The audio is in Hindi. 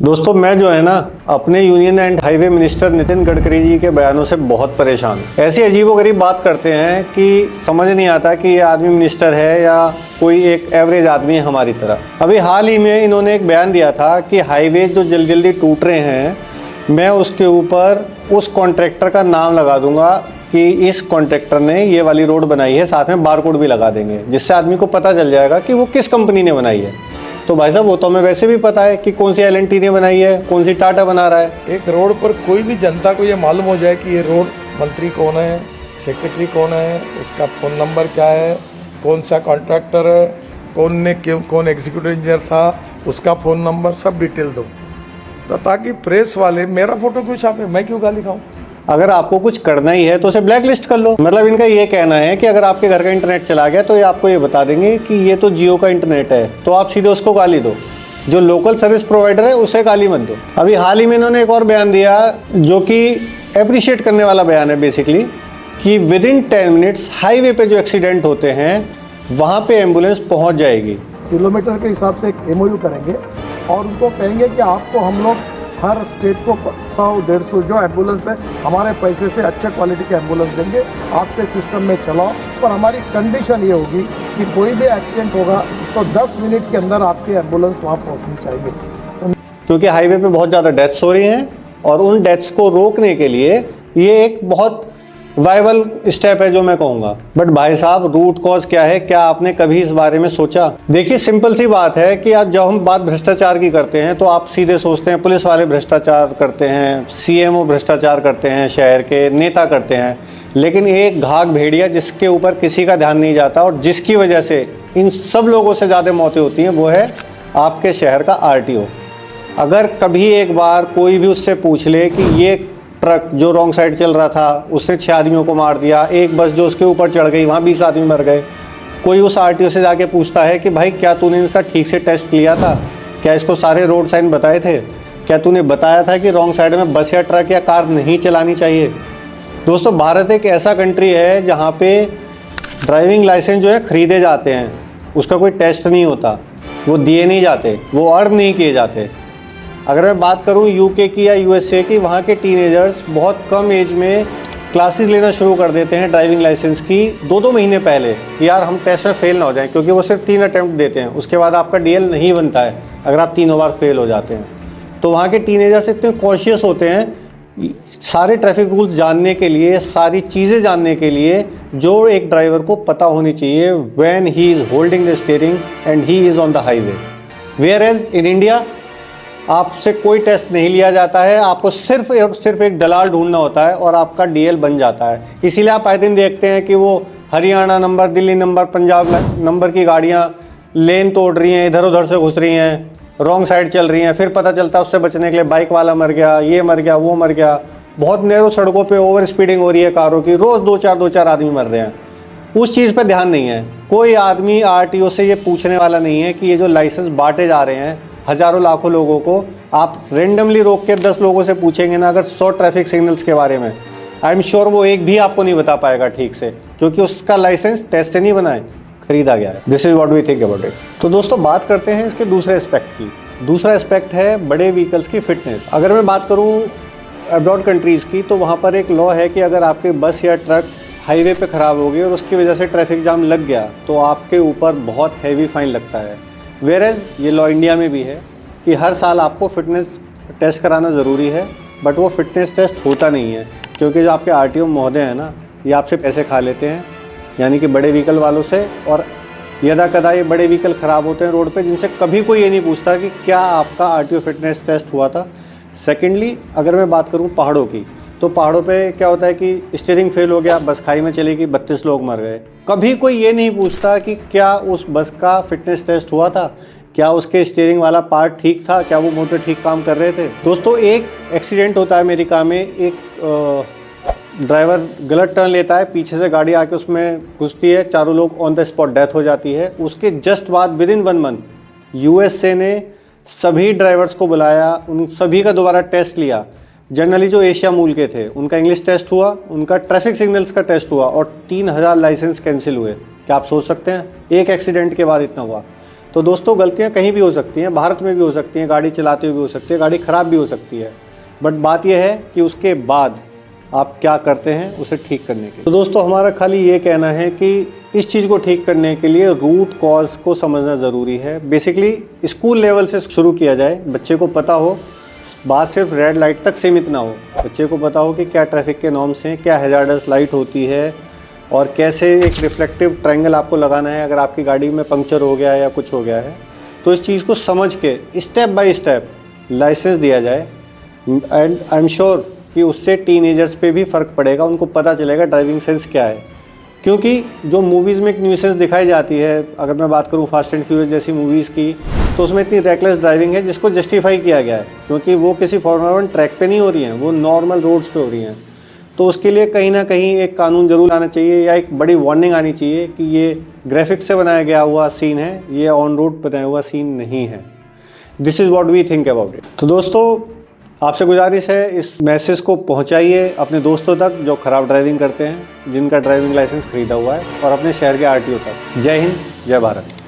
दोस्तों मैं जो है ना अपने union and highway minister Nitin Gadkari ji के बयानों से बहुत परेशान हूँ। ऐसी अजीबोगरीब बात करते हैं कि समझ नहीं आता कि ये आदमी मिनिस्टर है या कोई एक एवरेज आदमी है हमारी तरह। अभी हाल ही में इन्होंने एक बयान दिया था कि हाईवे जो जल्दी जल्दी टूट रहे हैं, मैं उसके ऊपर उस कॉन्ट्रैक्टर का नाम लगा दूंगा कि इस कॉन्ट्रैक्टर ने ये वाली रोड बनाई है, साथ में बारकोड भी लगा देंगे जिससे आदमी को पता चल जाएगा कि वो किस कंपनी ने बनाई है। तो भाई साहब वो तो हमें वैसे भी पता है कि कौन सी L&T ने बनाई है, कौन सी टाटा बना रहा है। एक रोड पर कोई भी जनता को ये मालूम हो जाए कि ये रोड मंत्री कौन है, सेक्रेटरी कौन है, उसका फ़ोन नंबर क्या है, कौन सा कॉन्ट्रैक्टर है, कौन एग्जीक्यूटिव इंजीनियर था, उसका फ़ोन नंबर, सब डिटेल दो तो ताकि प्रेस वाले मेरा फोटो क्यों छापे, मैं क्यों गाली खाऊं। अगर आपको कुछ करना ही है तो उसे ब्लैक लिस्ट कर लो। मतलब इनका ये कहना है कि अगर आपके घर का इंटरनेट चला गया तो ये आपको ये बता देंगे कि ये तो जियो का इंटरनेट है, तो आप सीधे उसको गाली दो। जो लोकल सर्विस प्रोवाइडर है उसे गाली मत दो। अभी हाल ही में इन्होंने एक और बयान दिया जो कि अप्रिशिएट करने वाला बयान है बेसिकली, कि विद इन 10 मिनट्स हाईवे पे जो एक्सीडेंट होते हैं वहाँ पे एम्बुलेंस पहुँच जाएगी। किलोमीटर के हिसाब से एक MOU करेंगे और उनको कहेंगे कि आपको हम लोग हर स्टेट को 100-150 जो एम्बुलेंस है हमारे पैसे से अच्छे क्वालिटी के एम्बुलेंस देंगे, आपके सिस्टम में चलाओ। पर हमारी कंडीशन ये होगी कि कोई भी एक्सीडेंट होगा तो 10 मिनट के अंदर आपकी एम्बुलेंस वहाँ पहुँचनी चाहिए। क्योंकि हाईवे पे बहुत ज़्यादा डेथ्स हो रही हैं और उन डेथ्स को रोकने के लिए ये एक बहुत वायबल स्टेप है जो मैं कहूँगा। बट भाई साहब रूट कॉज क्या है, क्या आपने कभी इस बारे में सोचा? देखिए सिंपल सी बात है कि आज जब हम बात भ्रष्टाचार की करते हैं तो आप सीधे सोचते हैं पुलिस वाले भ्रष्टाचार करते हैं, CMO भ्रष्टाचार करते हैं, शहर के नेता करते हैं। लेकिन एक घाघ भेड़िया जिसके ऊपर किसी का ध्यान नहीं जाता और जिसकी वजह से इन सब लोगों से ज़्यादा मौतें होती हैं, वो है आपके शहर का RTO। अगर कभी एक बार कोई भी उससे पूछ ले कि ये ट्रक जो रॉन्ग साइड चल रहा था उसने 6 आदमियों को मार दिया, एक बस जो उसके ऊपर चढ़ गई वहाँ 20 आदमी मर गए, कोई उस RTO से जाके पूछता है कि भाई क्या तूने इसका ठीक से टेस्ट लिया था, क्या इसको सारे रोड साइन बताए थे, क्या तूने बताया था कि रॉन्ग साइड में बस या ट्रक या कार नहीं चलानी चाहिए? दोस्तों भारत एक ऐसा कंट्री है जहाँ पे ड्राइविंग लाइसेंस जो है खरीदे जाते हैं, उसका कोई टेस्ट नहीं होता, वो दिए नहीं जाते, वो अर्न नहीं किए जाते। अगर मैं बात करूं UK की या USA की, वहाँ के टीनेजर्स बहुत कम एज में क्लासेस लेना शुरू कर देते हैं ड्राइविंग लाइसेंस की 2-2 महीने पहले कि यार हम टेस्ट में फेल ना हो जाएं, क्योंकि वो सिर्फ 3 अटैम्प्ट देते हैं, उसके बाद आपका DL नहीं बनता है अगर आप 3 बार फेल हो जाते हैं। तो वहाँ के टीनेजर्स इतने कॉन्शियस होते हैं सारे ट्रैफिक रूल्स जानने के लिए, सारी चीज़ें जानने के लिए जो एक ड्राइवर को पता होनी चाहिए when he is holding the steering and he is on the highway. Whereas in India आपसे कोई टेस्ट नहीं लिया जाता है, आपको सिर्फ एक दलाल ढूंढना होता है और आपका DL बन जाता है। इसीलिए आप आए दिन देखते हैं कि वो Haryana number, Delhi number, Punjab number की गाड़ियां लेन तोड़ रही हैं, इधर उधर से घुस रही हैं, रॉन्ग साइड चल रही हैं, फिर पता चलता है उससे बचने के लिए बाइक वाला मर गया, ये मर गया, वो मर गया। बहुत नैरो सड़कों पर ओवर स्पीडिंग हो रही है कारों की, रोज़ 2-4 आदमी मर रहे हैं। उस चीज़ पर ध्यान नहीं है। कोई आदमी RTO से ये पूछने वाला नहीं है कि ये जो लाइसेंस बांटे जा रहे हैं हज़ारों लाखों लोगों को, आप रेंडमली रोक के 10 लोगों से पूछेंगे ना अगर 100 ट्रैफिक सिग्नल्स के बारे में, आई एम श्योर वो एक भी आपको नहीं बता पाएगा ठीक से, क्योंकि उसका लाइसेंस टेस्ट से नहीं बना है, खरीदा गया है। This is what we think about it. तो दोस्तों बात करते हैं इसके दूसरे एस्पेक्ट की। दूसरा एस्पेक्ट है बड़े व्हीकल्स की फिटनेस। अगर मैं बात करूँ अब्रॉड कंट्रीज़ की, तो वहाँ पर एक लॉ है कि अगर आपके बस या ट्रक हाईवे पे ख़राब हो गई और उसकी वजह से ट्रैफिक जाम लग गया तो आपके ऊपर बहुत हैवी फाइन लगता है। वेयरएज ये लॉ इंडिया में भी है कि हर साल आपको फिटनेस टेस्ट कराना ज़रूरी है, बट वो फिटनेस टेस्ट होता नहीं है क्योंकि जो आपके RTO महोदय हैं ना, ये आपसे पैसे खा लेते हैं, यानी कि बड़े व्हीकल वालों से, और यदा कदा ये बड़े व्हीकल ख़राब होते हैं रोड पे जिनसे कभी कोई ये नहीं पूछता कि क्या आपका RTO फिटनेस टेस्ट हुआ था। सेकेंडली अगर मैं बात करूँ पहाड़ों की, तो पहाड़ों पे क्या होता है कि स्टीयरिंग फेल हो गया, बस खाई में चली गई, 32 लोग मर गए। कभी कोई ये नहीं पूछता कि क्या उस बस का फिटनेस टेस्ट हुआ था, क्या उसके स्टीयरिंग वाला पार्ट ठीक था, क्या वो मोटर ठीक काम कर रहे थे। दोस्तों एक एक्सीडेंट होता है अमेरिका में, एक ड्राइवर गलत टर्न लेता है, पीछे से गाड़ी आके उसमें घुसती है, 4 लोग ऑन द स्पॉट डेथ हो जाती है। उसके जस्ट बाद विद इन 1 मंथ USA ने सभी ड्राइवर्स को बुलाया, उन सभी का दोबारा टेस्ट लिया। जनरली जो एशिया मूल के थे उनका इंग्लिश टेस्ट हुआ, उनका ट्रैफिक सिग्नल्स का टेस्ट हुआ और 3000 लाइसेंस कैंसिल हुए। क्या आप सोच सकते हैं एक एक्सीडेंट के बाद इतना हुआ? तो दोस्तों गलतियाँ कहीं भी हो सकती हैं, भारत में भी हो सकती हैं, गाड़ी चलाते हुए भी हो सकती है, गाड़ी ख़राब भी हो सकती है, बट बात यह है कि उसके बाद आप क्या करते हैं उसे ठीक करने के लिए। तो दोस्तों हमारा खाली ये कहना है कि इस चीज़ को ठीक करने के लिए रूट कॉज को समझना ज़रूरी है। बेसिकली स्कूल लेवल से शुरू किया जाए, बच्चे को पता हो, बात सिर्फ रेड लाइट तक सीमित ना हो, बच्चे को पता हो कि क्या ट्रैफिक के नॉर्म्स हैं, क्या हैजार्डस लाइट होती है और कैसे एक रिफ्लेक्टिव ट्रायंगल आपको लगाना है अगर आपकी गाड़ी में पंक्चर हो गया है या कुछ हो गया है। तो इस चीज़ को समझ के स्टेप बाय स्टेप लाइसेंस दिया जाए एंड आई एम श्योर कि उससे टीनेजर्स पे भी फ़र्क पड़ेगा, उनको पता चलेगा ड्राइविंग सेंस क्या है। क्योंकि जो मूवीज़ में एक न्यूसेंस दिखाई जाती है, अगर मैं बात करूँ फास्ट एंड फ्यूरियस जैसी मूवीज़ की, तो उसमें इतनी रेकलेस ड्राइविंग है जिसको जस्टिफाई किया गया है, क्योंकि वो किसी फॉर्मूला 1 ट्रैक पे नहीं हो रही हैं, वो नॉर्मल रोड्स पे हो रही हैं। तो उसके लिए कहीं ना कहीं एक कानून जरूर आना चाहिए या एक बड़ी वार्निंग आनी चाहिए कि ये ग्राफिक्स से बनाया गया हुआ सीन है, ये ऑन रोड बनाया हुआ सीन नहीं है। This is what we think about it. तो दोस्तों आपसे गुजारिश है, इस मैसेज को पहुंचाइए अपने दोस्तों तक जो ख़राब ड्राइविंग करते हैं, जिनका ड्राइविंग लाइसेंस खरीदा हुआ है, और अपने शहर के आरटीओ तक। जय हिंद, जय भारत।